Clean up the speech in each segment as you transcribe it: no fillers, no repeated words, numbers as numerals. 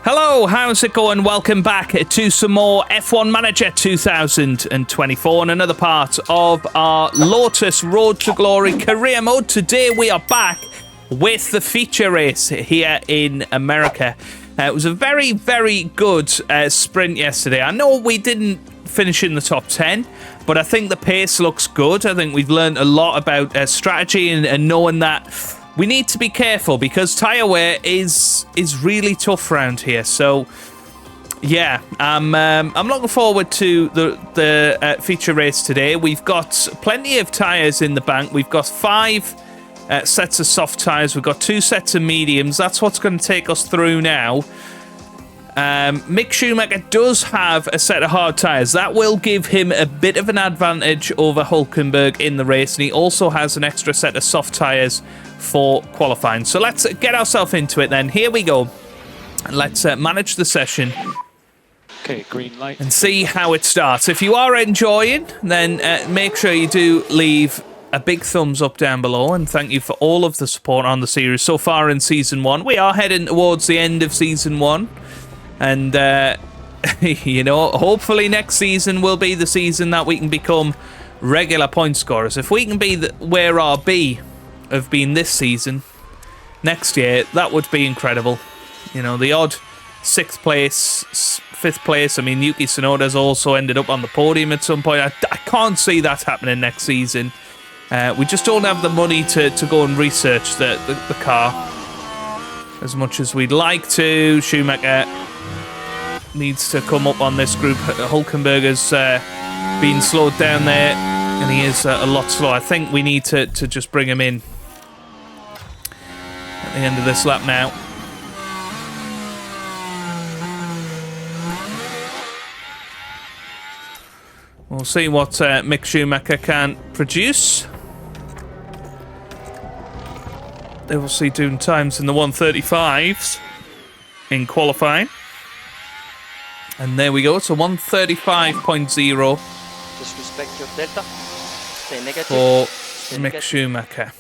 Hello, how's it going? Welcome back to some more F1 Manager 2024 and another part of our Lotus Road to Glory career mode. Today we are back with the feature race here in America. It was a very, very good sprint yesterday. I know we didn't finish in the top 10, but I think the pace looks good. I think we've learned a lot about strategy and knowing that we need to be careful because tyre wear is really tough around here. So, yeah, I'm looking forward to the feature race today. We've got plenty of tyres in the bank. We've got 5 sets of soft tyres. We've got 2 sets of mediums. That's what's going to take us through now. Mick Schumacher does have a set of hard tyres. That will give him a bit of an advantage over Hülkenberg in the race. And he also has an extra set of soft tyres for qualifying. So let's get ourselves into it then. Here we go. Let's manage the session. Okay, green light. And see how it starts. If you are enjoying, then make sure you do leave a big thumbs up down below. And thank you for all of the support on the series so far in Season 1. We are heading towards the end of Season 1. And, you know, hopefully next season will be the season that we can become regular point scorers. If we can be where our B have been this season, next year, that would be incredible. You know, the odd 6th place, 5th place. I mean, Yuki Tsunoda's also ended up on the podium at some point. I can't see that happening next season. We just don't have the money to go and research the car as much as we'd like to. Schumacher needs to come up on this group. Hülkenberg has been slowed down there, and he is a lot slow. I think we need to just bring him in at the end of this lap now. We'll see what Mick Schumacher can produce. They will see doing times in the 135s in qualifying. And there we go, it's a 135.0 Disrespect your delta. Stay negative. for Stay Mick negative. Schumacher.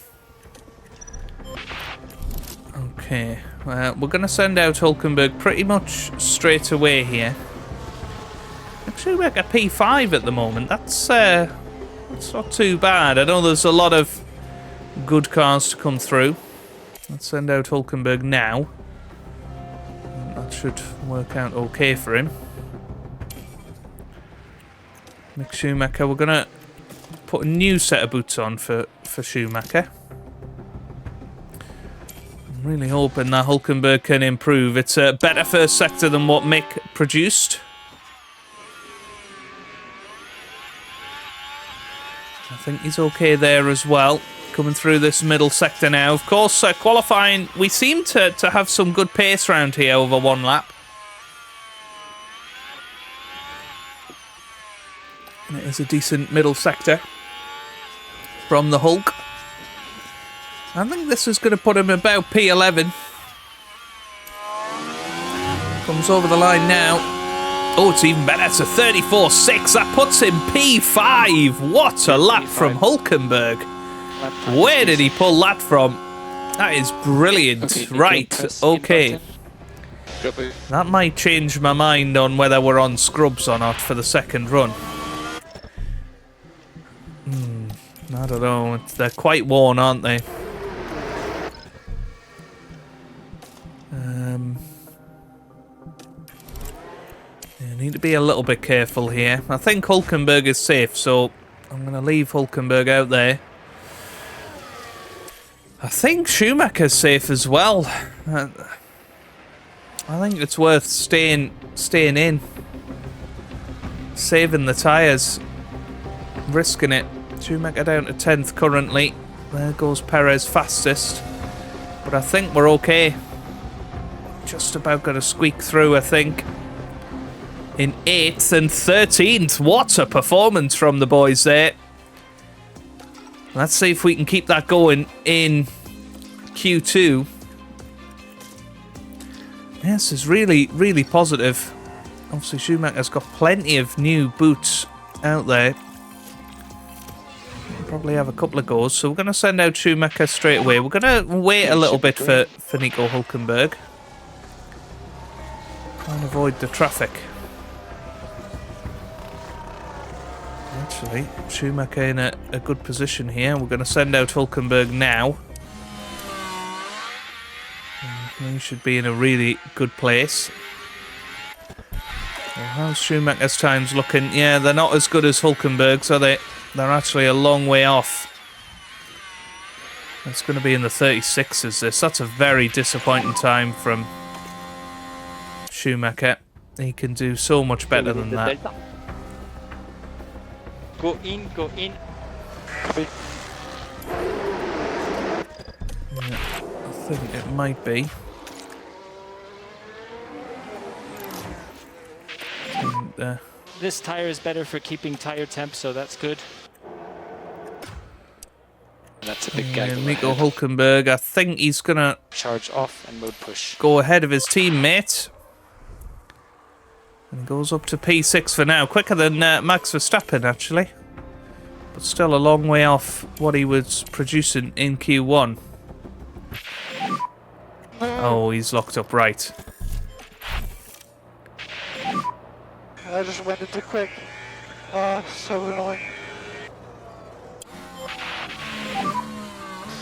Okay, we're going to send out Hülkenberg pretty much straight away here. Mick Schumacher P5 at the moment, that's not too bad. I know there's a lot of good cars to come through. Let's send out Hülkenberg now. That should work out okay for him. Mick Schumacher, we're going to put a new set of boots on for Schumacher. I'm really hoping that Hülkenberg can improve. It's a better first sector than what Mick produced. I think he's okay there as well. Coming through this middle sector now. Of course, qualifying, we seem to have some good pace around here over one lap. And it is a decent middle sector from the Hulk. I think this is going to put him about P11. Comes over the line now. Oh, it's even better. It's a 34.6. That puts him P5. What a lap from Hülkenberg. Where did he pull that from? That is brilliant. Right, okay. That might change my mind on whether we're on scrubs or not for the second run. I don't know. They're quite worn, aren't they? You need to be a little bit careful here. I think Hülkenberg is safe, so I'm going to leave Hülkenberg out there. I think Schumacher's safe as well. I think it's worth staying in. Saving the tyres. Risking it. Schumacher down to 10th currently. There goes Perez fastest. But I think we're okay. Just about going to squeak through, I think. In 8th and 13th. What a performance from the boys there. Let's see if we can keep that going in Q2. Yes, it's really, really positive. Obviously, Schumacher's got plenty of new boots out there. Probably have a couple of goes. So we're going to send out Schumacher straight away. We're going to wait a little bit for Nico Hülkenberg. And avoid the traffic. Actually, Schumacher in a good position here. We're going to send out Hülkenberg now. He should be in a really good place. Well, how's Schumacher's times looking? Yeah, they're not as good as Hülkenberg's, are they? They're actually a long way off. It's going to be in the 36s, this. That's a very disappointing time from Schumacher. He can do so much better than that. Go in, go in. Yeah, I think it might be. This tire is better for keeping tire temp, so that's good. That's a big gag. Nico Hülkenberg, I think he's going to Charge off and mode push. go ahead of his teammate. And goes up to P6 for now. Quicker than Max Verstappen, actually. But still a long way off what he was producing in Q1. Oh, he's locked up right. I just went into quick. So annoying.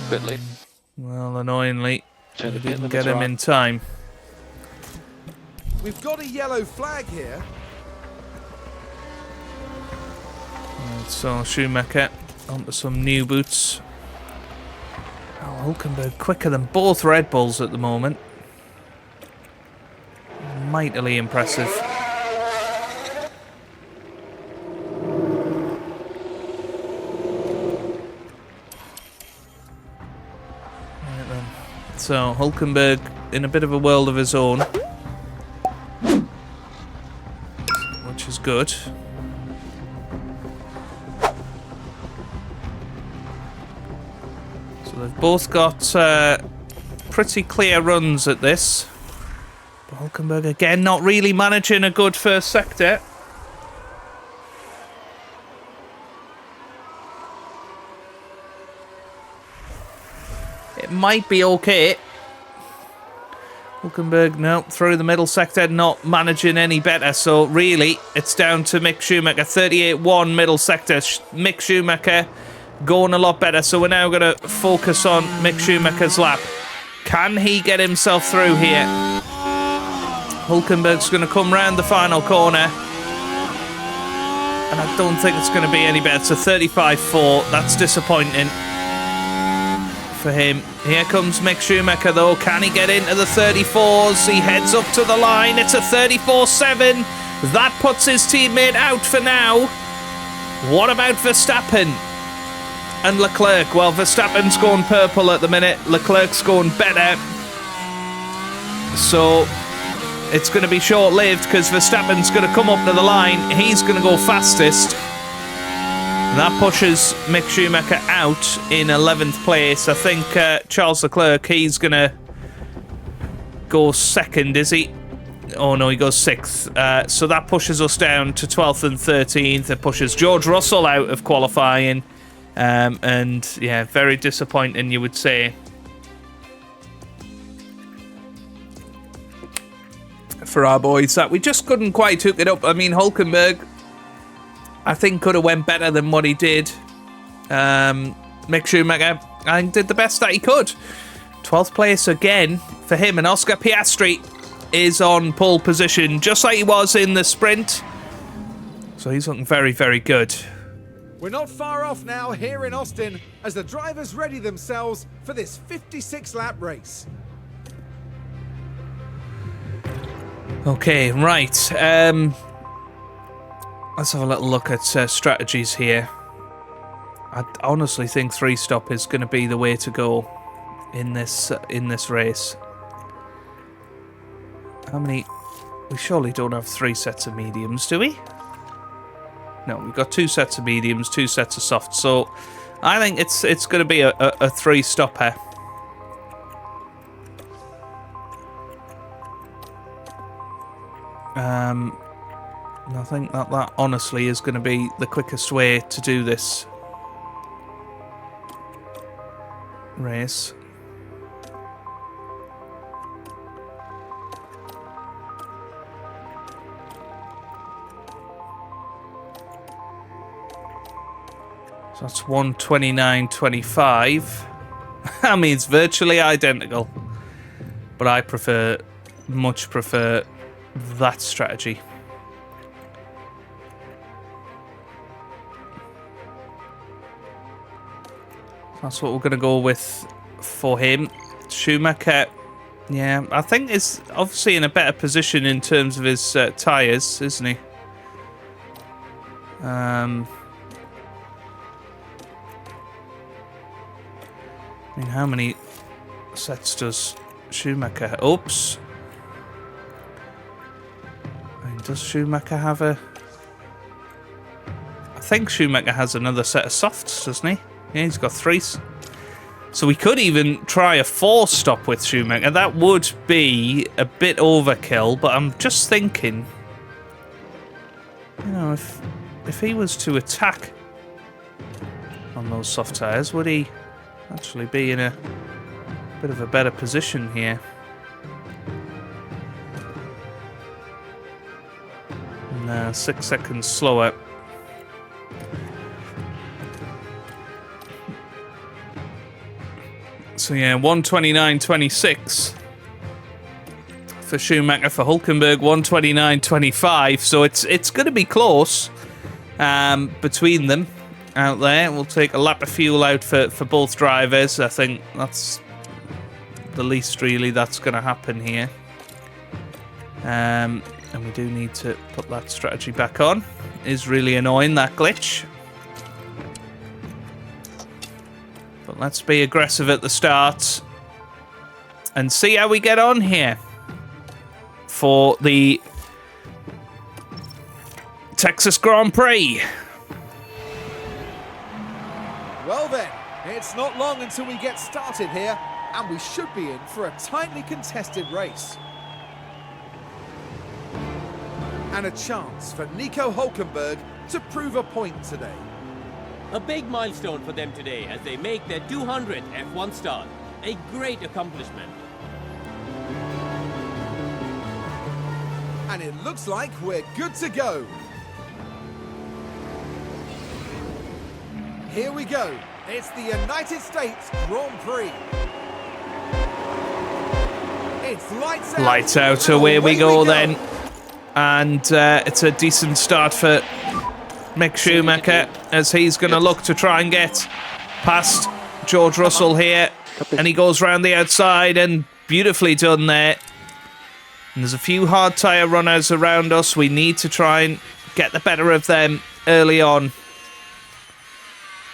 Bit late. Well, annoyingly, Turn they the pit didn't limits get him on. in time. We've got a yellow flag here. Right, so Schumacher onto some new boots. Oh, Hülkenberg quicker than both Red Bulls at the moment. Mightily impressive. Right then. So Hülkenberg in a bit of a world of his own, which is good. So they've both got pretty clear runs at this. But Hülkenberg again not really managing a good first sector. It might be okay. Hülkenberg, no, through the middle sector, not managing any better. So really, it's down to Mick Schumacher. 38-1 middle sector. Mick Schumacher going a lot better. So we're now going to focus on Mick Schumacher's lap. Can he get himself through here? Hülkenberg's going to come round the final corner. And I don't think it's going to be any better. So 35-4. That's disappointing for him. Here comes Mick Schumacher though. Can he get into the 34s? He heads up to the line. It's a 34-7. That puts his teammate out for now. What about Verstappen and Leclerc? Well, Verstappen's going purple at the minute. Leclerc's going better. So it's going to be short-lived because Verstappen's going to come up to the line. He's going to go fastest. That pushes Mick Schumacher out in 11th place. I think Charles Leclerc, he's going to go second, is he? Oh, no, he goes 6th. So that pushes us down to 12th and 13th. It pushes George Russell out of qualifying. And, yeah, very disappointing, you would say, for our boys that we just couldn't quite hook it up. I mean, Hülkenberg, I think, could have went better than what he did. Mick Schumacher, I think, did the best that he could. 12th place again for him, and Oscar Piastri is on pole position, just like he was in the sprint. So he's looking very, very good. We're not far off now here in Austin as the drivers ready themselves for this 56-lap race. Okay, right. Let's have a little look at strategies here. I honestly think 3-stop is going to be the way to go in this race. How many? We surely don't have 3 sets of mediums, do we? No, we've got 2 sets of mediums, 2 sets of softs. So I think it's going to be a 3-stopper. And I think that honestly is going to be the quickest way to do this race. So that's 1:29.25. I mean, it's virtually identical. But I much prefer that strategy. That's what we're going to go with for him. Schumacher, yeah, I think is obviously in a better position in terms of his tyres, isn't he? I mean, how many sets does Schumacher? Oops. I mean, does Schumacher have a... I think Schumacher has another set of softs, doesn't he? Yeah, he's got 3. So we could even try a 4-stop with Schumacher. That would be a bit overkill, but I'm just thinking... You know, if he was to attack on those soft tyres, would he actually be in a bit of a better position here? No, 6 seconds slower. So yeah, 1:29.26 for Schumacher. For Hulkenberg, 1:29.25. So it's going to be close between them out there. We'll take a lap of fuel out for both drivers. I think that's the least really that's going to happen here. And we do need to put that strategy back on. It is really annoying, that glitch. But let's be aggressive at the start and see how we get on here for the Texas Grand Prix. Well then, it's not long until we get started here, and we should be in for a tightly contested race. And a chance for Nico Hulkenberg to prove a point today. A big milestone for them today as they make their 200th F1 start. A great accomplishment. And it looks like we're good to go. Here we go. It's the United States Grand Prix. It's lights out. Lights out, away we go then. And it's a decent start for Mick Schumacher, as he's going to look to try and get past George Russell here. And he goes round the outside, and beautifully done there. And there's a few hard tyre runners around us. We need to try and get the better of them early on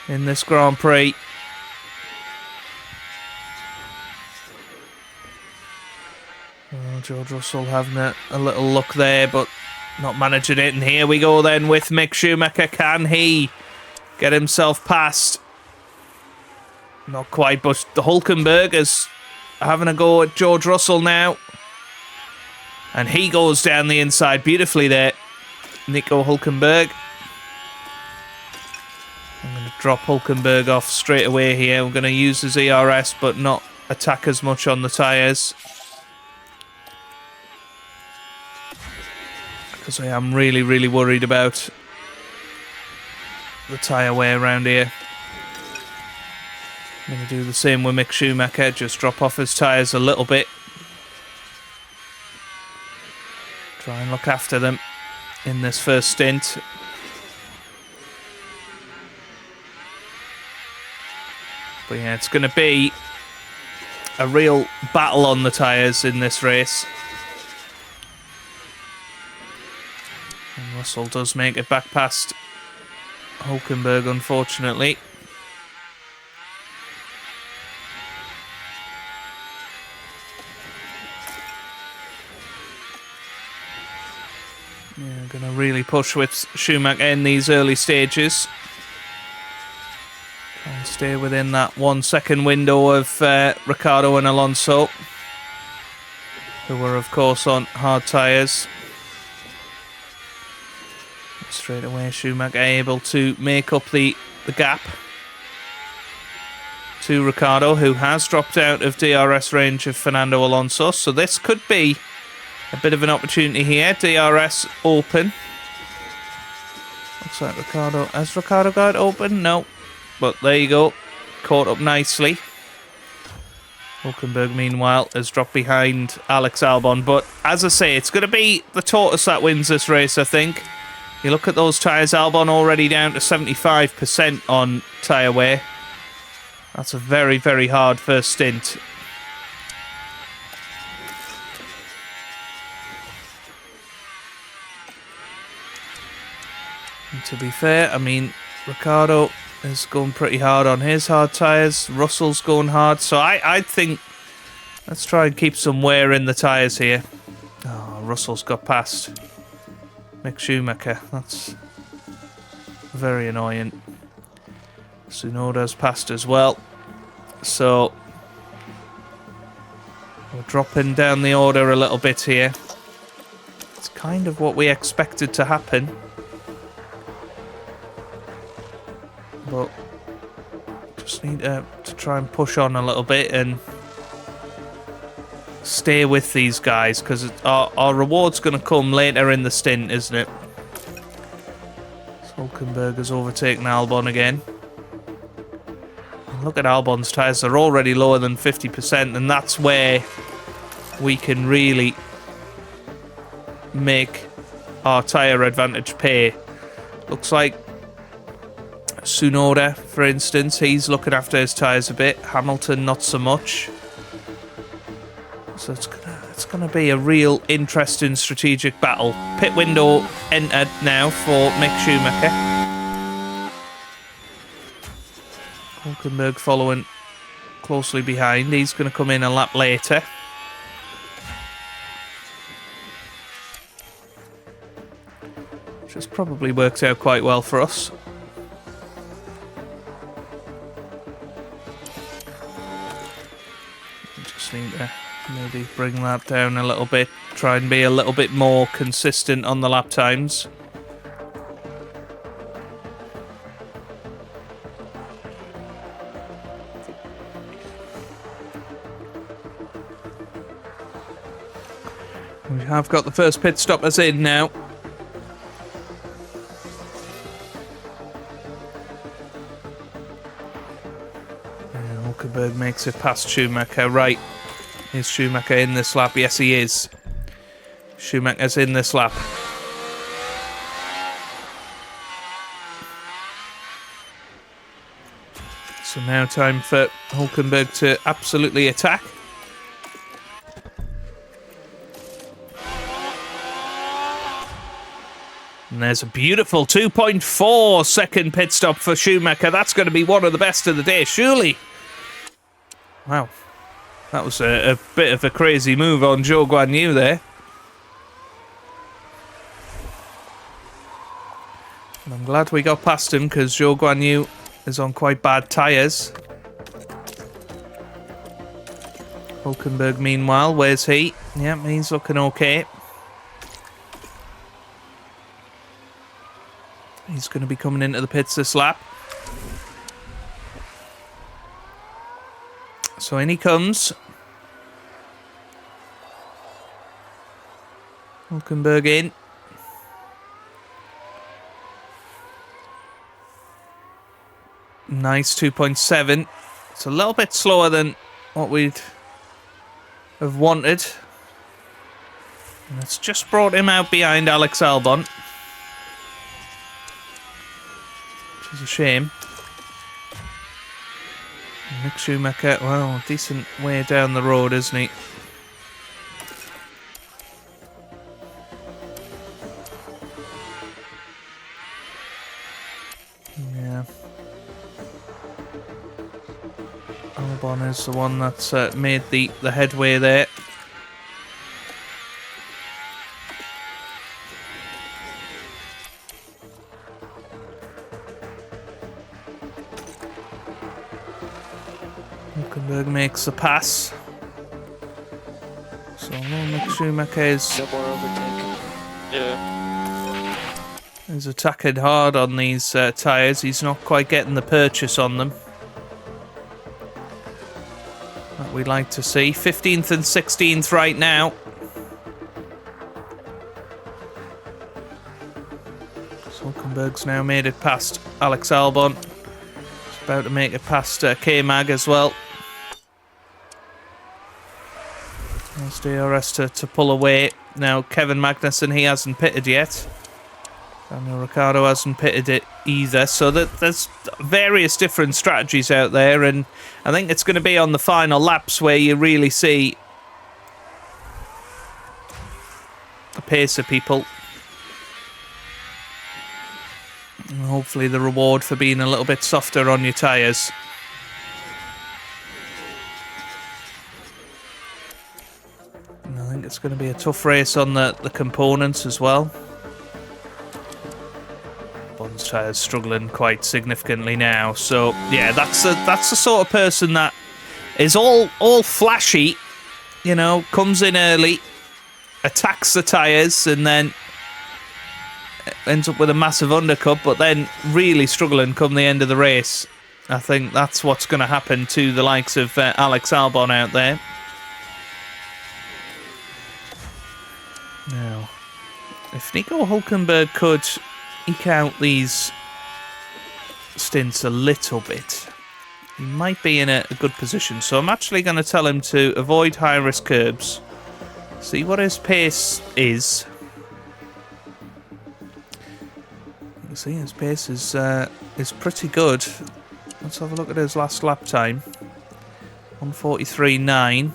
in this Grand Prix. Oh, George Russell having a little look there, but not managing it. And here we go then with Mick Schumacher. Can he get himself past? Not quite, but the Hulkenberg is having a go at George Russell now. And he goes down the inside beautifully there. Nico Hulkenberg. I'm going to drop Hulkenberg off straight away here. We're going to use his ERS, but not attack as much on the tyres. Because I am really, really worried about the tyre wear around here. I'm going to do the same with Mick Schumacher. Just drop off his tyres a little bit. Try and look after them in this first stint. But yeah, it's going to be a real battle on the tyres in this race. And Russell does make it back past Hulkenberg, unfortunately. Yeah, going to really push with Schumacher in these early stages. Try and stay within that 1 second window of Ricciardo and Alonso, who were, of course, on hard tyres. Straight away, Schumacher able to make up the gap to Ricciardo, who has dropped out of DRS range of Fernando Alonso. So this could be a bit of an opportunity here. DRS open. Looks like Ricciardo... Has Ricciardo got it open? No. but there you go. Caught up nicely. Hulkenberg, meanwhile, has dropped behind Alex Albon. But as I say, it's going to be the tortoise that wins this race, I think. You look at those tyres, Albon already down to 75% on tyre wear. That's a very, very hard first stint. And to be fair, I mean, Ricciardo is going pretty hard on his hard tyres. Russell's going hard. So I think let's try and keep some wear in the tyres here. Oh, Russell's got past Mick Schumacher. That's very annoying. Tsunoda's passed as well. So we're dropping down the order a little bit here. It's kind of what we expected to happen. But just need to try and push on a little bit and stay with these guys, because our reward's going to come later in the stint, isn't it? So Hulkenberg has overtaken Albon again. And look at Albon's tyres, they're already lower than 50%, and that's where we can really make our tyre advantage pay. Looks like Tsunoda, for instance, he's looking after his tyres a bit. Hamilton, not so much. So it's gonna be a real interesting strategic battle. Pit window entered now for Mick Schumacher. Hulkenberg following closely behind. He's going to come in a lap later. Which has probably worked out quite well for us. Need to maybe bring that down a little bit, try and be a little bit more consistent on the lap times. We have got the first pit stoppers in now. Hulkenberg makes it past Schumacher. Right. Is Schumacher in this lap? Yes, he is. Schumacher's in this lap. So now time for Hulkenberg to absolutely attack. And there's a beautiful 2.4 second pit stop for Schumacher. That's going to be one of the best of the day, surely. Wow. That was a bit of a crazy move on Zhou Guanyu there. And I'm glad we got past him, because Zhou Guanyu is on quite bad tyres. Hulkenberg, meanwhile, where's he? Yep, he's looking okay. He's going to be coming into the pits this lap. So in he comes. Hulkenberg in. Nice 2.7. It's a little bit slower than what we'd have wanted. And it's just brought him out behind Alex Albon. Which is a shame. Mick Schumacher, well, decent way down the road, isn't he? Yeah. Albon is the one that's made the headway there. Hulkenberg makes the pass. So Mick Schumacher is attacking hard on these tyres. He's not quite getting the purchase on them that we'd like to see. 15th and 16th right now. So Hulkenberg's now made it past Alex Albon. about to make it past K-Mag as well. There's DRS to pull away. Now, Kevin Magnussen, he hasn't pitted yet. Daniel Ricciardo hasn't pitted it either. So there's various different strategies out there. And I think it's going to be on the final laps where you really see the pace of people. And hopefully the reward for being a little bit softer on your tyres. I think it's going to be a tough race on the components as well. Bond's tyres struggling quite significantly now. So yeah, that's the sort of person that is all flashy, you know, comes in early, attacks the tyres, and then ends up with a massive undercut, but then really struggling come the end of the race. I think that's what's going to happen to the likes of Alex Albon out there. Now, if Nico Hülkenberg could eke out these stints a little bit, he might be in a good position. So I'm actually going to tell him to avoid high-risk curbs, see what his pace is. You can see his pace is pretty good. Let's have a look at his last lap time. 1:43.9.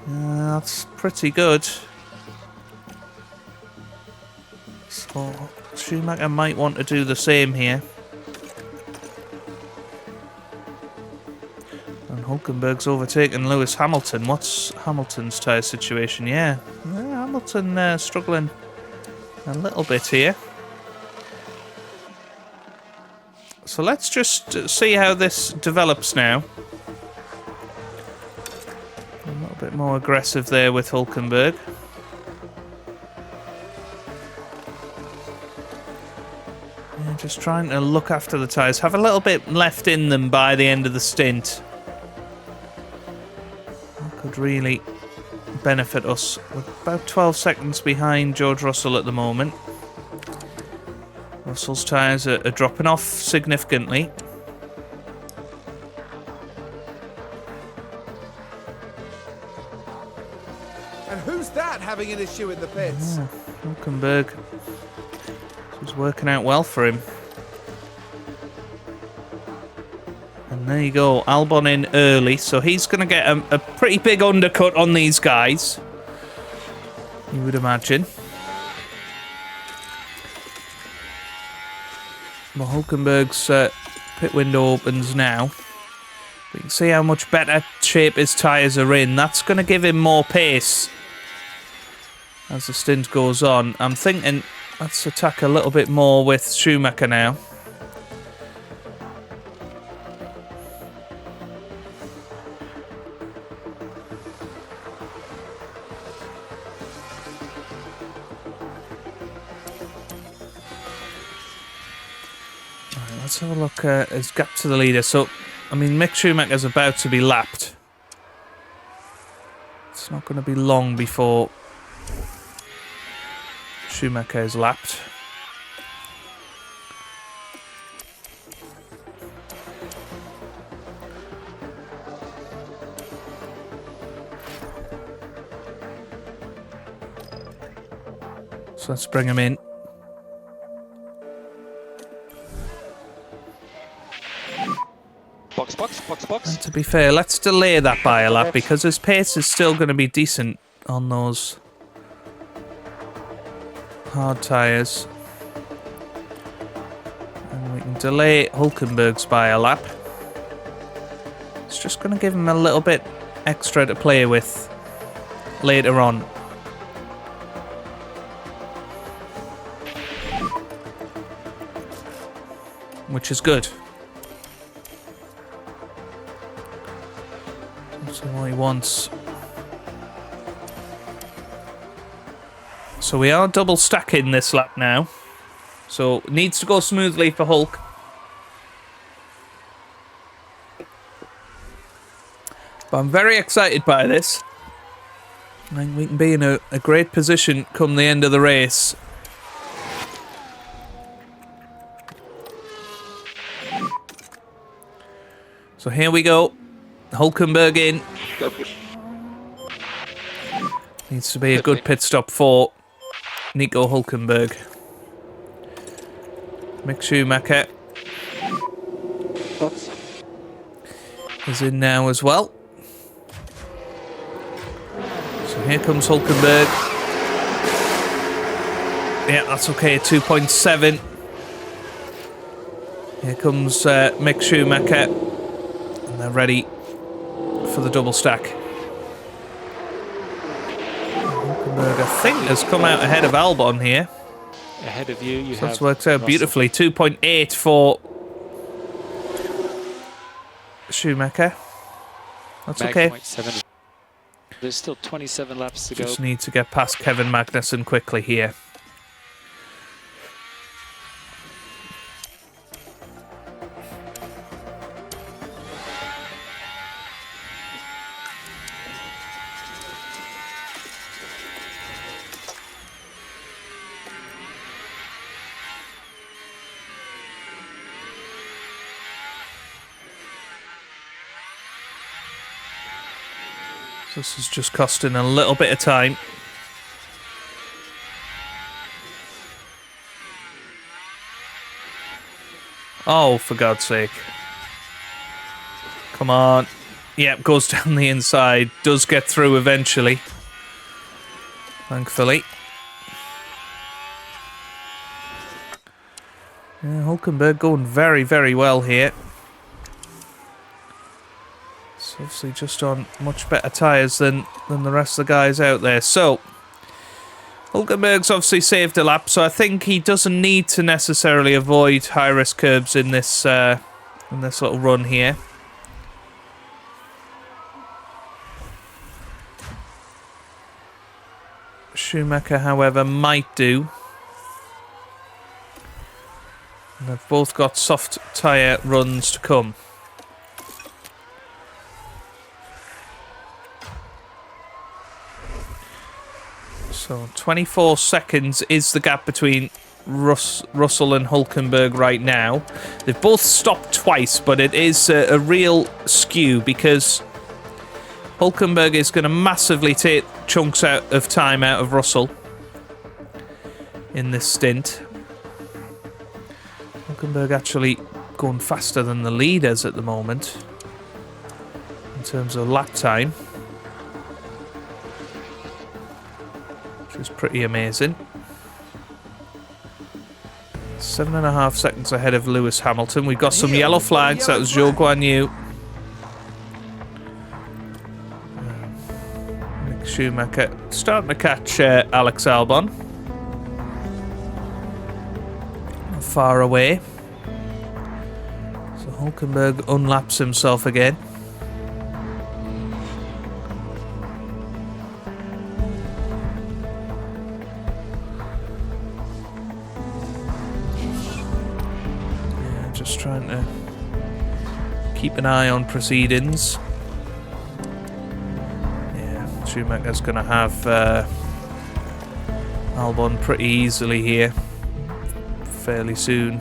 That's pretty good. So Schumacher might want to do the same here. And Hülkenberg's overtaken Lewis Hamilton. What's Hamilton's tyre situation? Yeah, Hamilton struggling a little bit here. So let's just see how this develops now. A little bit more aggressive there with Hülkenberg. Yeah, just trying to look after the tyres. Have a little bit left in them by the end of the stint. That could really benefit us. We're about 12 seconds behind George Russell at the moment. Russell's tyres are dropping off significantly. And who's that having an issue in the pits? Oh, Hülkenberg. This is working out well for him. And there you go, Albon in early, so he's going to get a pretty big undercut on these guys, you would imagine. Well, Hülkenberg's pit window opens now. We can see how much better shape his tyres are in. That's going to give him more pace as the stint goes on. I'm thinking let's attack a little bit more with Schumacher now. Let's have a look at his gap to the leader. So, I mean, Mick Schumacher's about to be lapped. It's not going to be long before Schumacher is lapped. So let's bring him in. Box. And to be fair, let's delay that by a lap because his pace is still going to be decent on those hard tyres. And we can delay Hülkenberg's by a lap. It's just going to give him a little bit extra to play with later on. Which is good. What he wants. So we are double stacking this lap now. So it needs to go smoothly for Hulk. But I'm very excited by this. I think we can be in a great position come the end of the race. So here we go. Hulkenberg in. Needs to be a good pit stop for Nico Hulkenberg. Mick Schumacher is in now as well. So here comes Hulkenberg. Yeah, that's okay, 2.7. Here comes Mick Schumacher. And they're ready for the double stack. Hulkenberg, I think, has come out ahead of Albon here. Ahead of you, you So have that's worked out Russell. beautifully. 2.8 for Schumacher. That's okay. 9.7. There's still 27 laps to go. Just need to get past Kevin Magnussen quickly here. This is just costing a little bit of time. Oh, for God's sake. Come on. Yep, goes down the inside. Does get through eventually. Thankfully. Yeah, Hulkenberg going very, very well here. Obviously just on much better tyres than the rest of the guys out there. So, Hulkenberg's obviously saved a lap, so I think he doesn't need to necessarily avoid high-risk curbs in this little run here. Schumacher, however, might do. And they've both got soft tyre runs to come. So 24 seconds is the gap between Russell and Hulkenberg right now. They've both stopped twice, but it is a real skew because Hulkenberg is going to massively take chunks of time out of Russell in this stint. Hulkenberg actually going faster than the leaders at the moment in terms of lap time. Is pretty amazing. 7.5 seconds ahead of Lewis Hamilton. We've got some yellow flags. That was Zhou Guan Yu. Mick Schumacher starting to catch Alex Albon. Far away. So Hulkenberg unlaps himself again. Just trying to keep an eye on proceedings. Yeah, Schumacher's going to have Albon pretty easily here, fairly soon.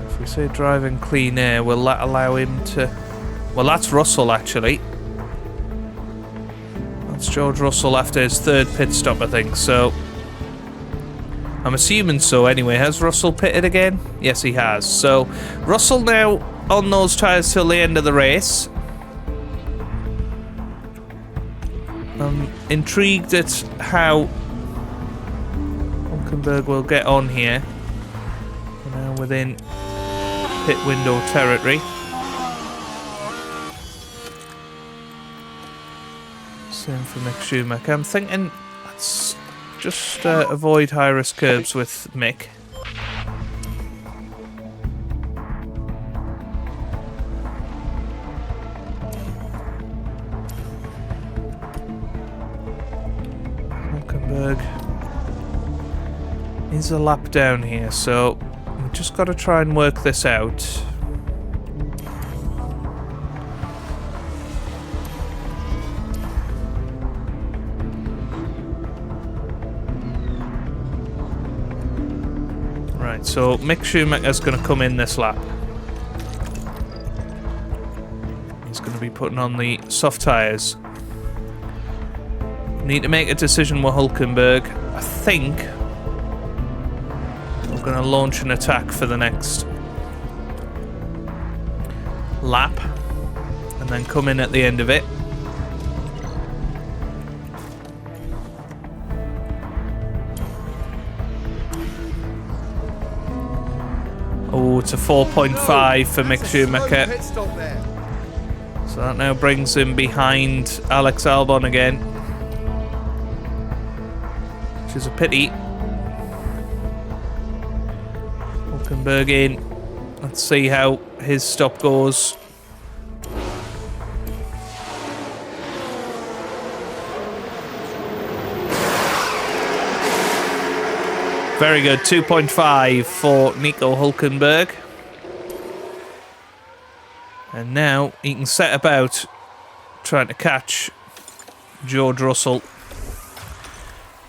If we say driving clean air, will that allow him to... Well, that's Russell, actually. That's George Russell after his third pit stop, I think, so... I'm assuming so anyway. Has Russell pitted again? Yes, he has. So, Russell now on those tyres till the end of the race. I'm intrigued at how Hulkenberg will get on here. We're now within pit window territory. Same for Mick Schumacher. I'm thinking let's just avoid high-risk curbs with Mick. Hulkenberg is a lap down here, so we've just got to try and work this out. Right, so Mick Schumacher's going to come in this lap. He's going to be putting on the soft tyres. Need to make a decision with Hülkenberg. I think we're going to launch an attack for the next lap and then come in at the end of it. Oh, it's a 4.5 for Mick Schumacher. So that now brings him behind Alex Albon again, which is a pity. Hülkenberg in. Let's see how his stop goes. Very good, 2.5 for Nico Hülkenberg. And now he can set about trying to catch George Russell.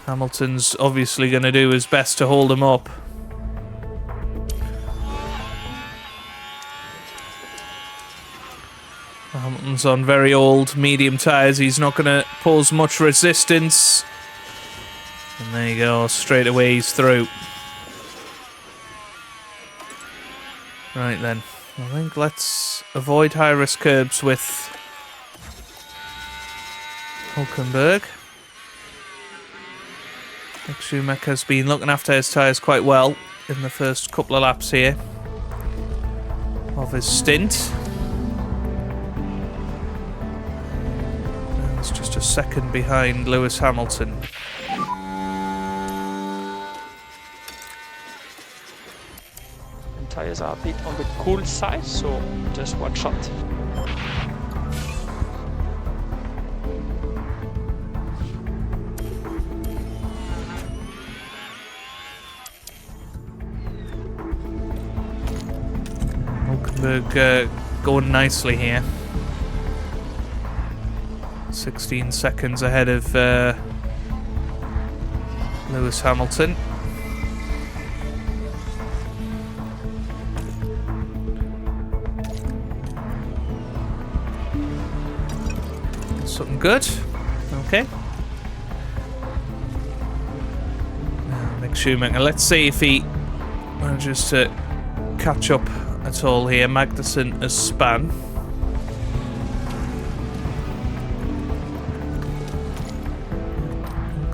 Hamilton's obviously going to do his best to hold him up. Hamilton's on very old medium tyres. He's not going to pose much resistance. And there you go, straight away he's through. Right then, I think let's avoid high-risk curbs with Hülkenberg. Mick Schumacher's been looking after his tyres quite well in the first couple of laps here of his stint. And it's just a second behind Lewis Hamilton. Tires are a bit on the cool side, so just watch out. Hülkenberg going nicely here. 16 seconds ahead of Lewis Hamilton. Something good. Okay. Now, Mick Schumacher. Let's see if he manages to catch up at all here. Magnussen has spun.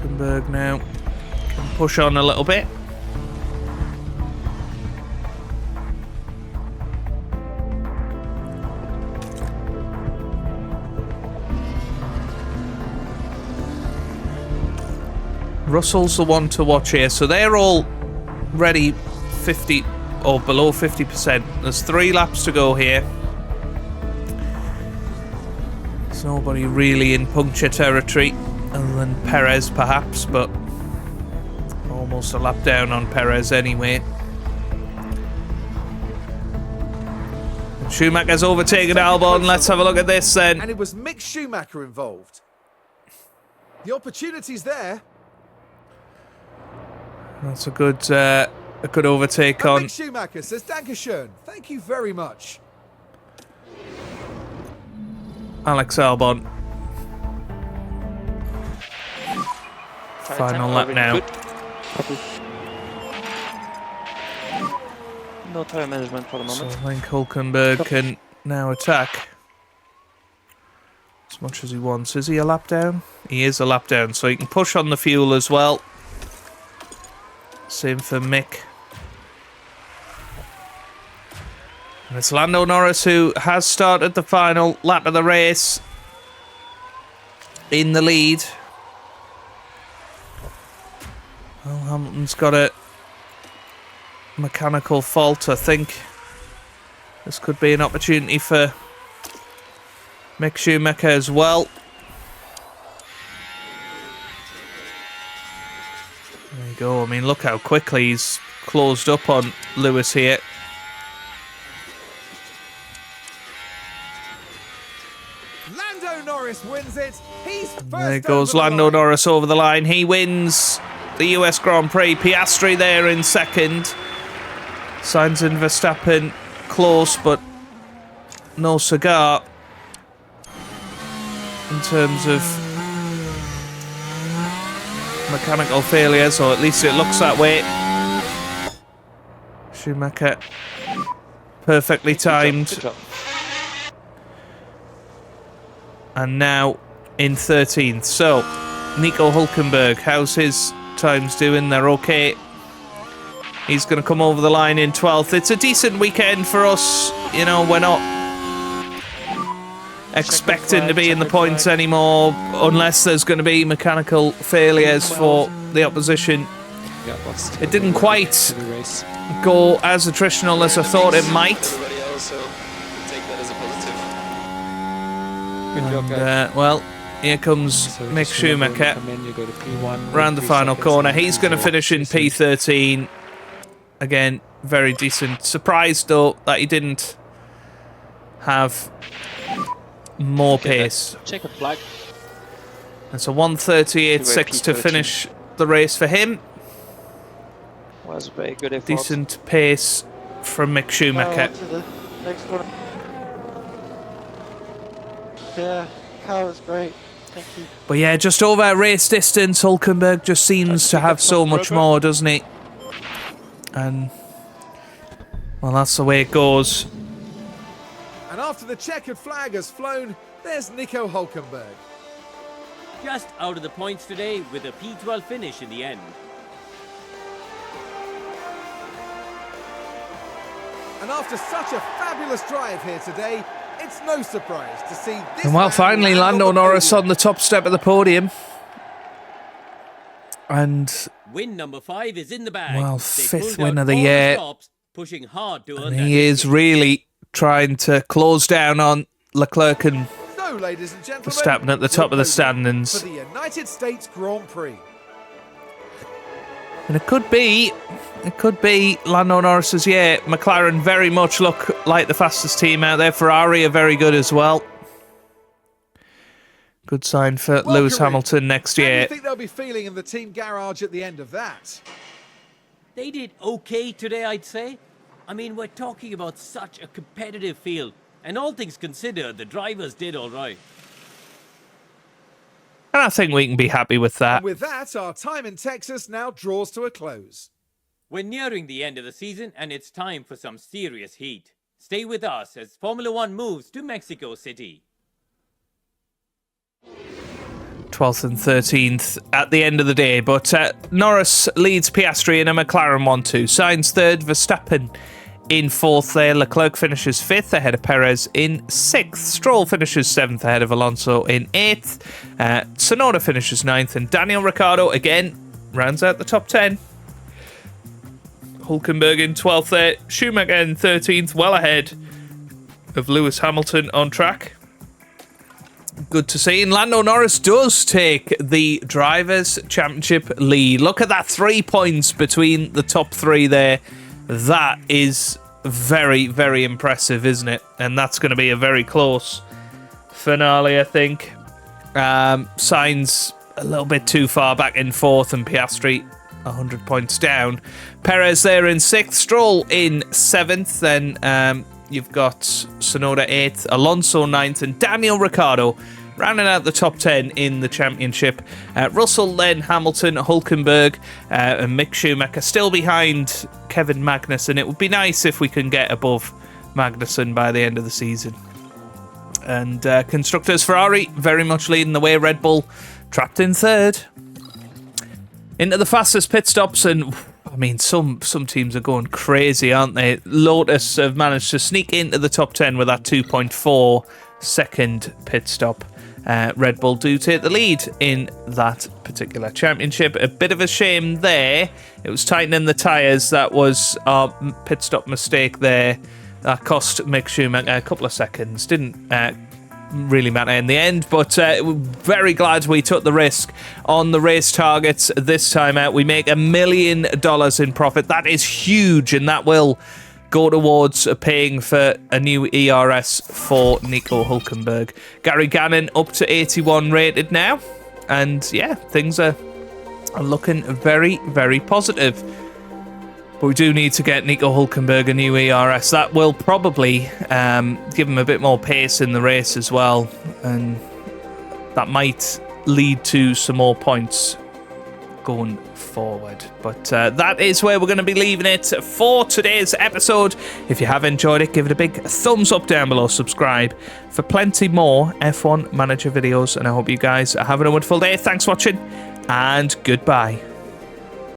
Hülkenberg now can push on a little bit. Russell's the one to watch here, so they're all ready 50 or below 50%. There's 3 laps to go here. There's nobody really in puncture territory other than Perez perhaps, but almost a lap down on Perez anyway. Schumacher's overtaken Albon. Let's have a look at this then. And it was Mick Schumacher involved. The opportunity's there. That's a good overtake on. Mick Schumacher says, "Dankeschön, thank you very much." Alex Albon. Final lap now. No tire management for the So moment. I think Hülkenberg can now attack as much as he wants. Is he a lap down? He is a lap down, so he can push on the fuel as well. Same for Mick. And it's Lando Norris who has started the final lap of the race in the lead. Well, Hamilton's got a mechanical fault, I think. This could be an opportunity for Mick Schumacher as well. There you go. I mean, look how quickly he's closed up on Lewis here. Lando Norris wins it. He's first. There goes Lando Norris over the line. He wins the US Grand Prix. Piastri there in second. Sainz and Verstappen close, but no cigar in terms of mechanical failures, or at least it looks that way. Schumacher perfectly timed. Good job. And now in 13th. So, Nico Hülkenberg, how's his times doing? They're okay. He's going to come over the line in 12th. It's a decent weekend for us. You know, we're not expecting to be in the points anymore unless there's going to be mechanical failures for the opposition. It didn't quite go as attritional as I thought it might. Well, here comes Mick Schumacher round the final corner. He's going to finish in P13. Again, very decent. Surprised, though, that he didn't have more pace. Check a flag. It's a 1:38.6 to finish the race for him. Was very good effort. Decent pace from Mick Schumacher. To the next one. Yeah, car was great. Thank you. But yeah, just over race distance, Hülkenberg just seems to have so much more, doesn't he? And, well, that's the way it goes. And after the checkered flag has flown, there's Nico Hülkenberg. Just out of the points today with a P12 finish in the end. And after such a fabulous drive here today, it's no surprise to see this. And well, man finally, land Lando on the Norris podium. on the top step of the podium. And, Win number 5 is in the bag. well, They 5th pulled win out of the all year. stops, pushing hard to earn And that he is victory. really trying to close down on Leclerc and So, ladies and gentlemen, Verstappen at the top of the for standings. the United States Grand Prix. And it could be Lando Norris's year. McLaren very much look like the fastest team out there. Ferrari are very good as well. Good sign for Well, Lewis Kareem, Hamilton next How do year. you think they'll be feeling in the team garage at the end of that? They did okay today, I'd say. I mean, we're talking about such a competitive field. And all things considered, the drivers did all right. And I think we can be happy with that. And with that, our time in Texas now draws to a close. We're nearing the end of the season, and it's time for some serious heat. Stay with us as Formula One moves to Mexico City. 12th and 13th at the end of the day. But Norris leads Piastri in a McLaren 1-2. Sainz 3rd, Verstappen in 4th there. Leclerc finishes 5th ahead of Perez in 6th. Stroll finishes 7th ahead of Alonso in 8th. Tsunoda finishes 9th. And Daniel Ricciardo again rounds out the top 10. Hülkenberg in 12th there. Schumacher in 13th, well ahead of Lewis Hamilton on track. Good to see. And Lando Norris does take the Drivers' Championship lead. Look at that, 3 points between the top 3 there. That is very, very impressive, isn't it? And that's going to be a very close finale, I think. Sainz a little bit too far back in 4th, and Piastri 100 points down. Perez there in 6th, Stroll in 7th, then you've got Tsunoda 8th, Alonso 9th, and Daniel Ricciardo rounding out the top 10 in the championship. Russell, then Hamilton, Hülkenberg, and Mick Schumacher still behind Kevin Magnussen. It would be nice if we can get above Magnussen by the end of the season. And Constructors Ferrari very much leading the way. Red Bull trapped in 3rd. Into the fastest pit stops, and I mean, some teams are going crazy, aren't they? Lotus have managed to sneak into the top 10 with that 2.4 second pit stop. Red Bull do take the lead in that particular championship. A bit of a shame there. It was tightening the tyres. That was our pit stop mistake there. That cost Mick Schumacher a couple of seconds. Didn't really matter in the end, but very glad we took the risk on the race targets this time out. We make $1 million in profit. That is huge, and that will go towards paying for a new ERS for Nico Hülkenberg. Gary Gannon up to 81 rated now, and yeah, things are looking very, very positive. But we do need to get Nico Hülkenberg a new ERS. That will probably give him a bit more pace in the race as well. And that might lead to some more points going forward. But that is where we're going to be leaving it for today's episode. If you have enjoyed it, give it a big thumbs up down below, subscribe for plenty more F1 Manager videos, and I hope you guys are having a wonderful day. Thanks for watching, and goodbye.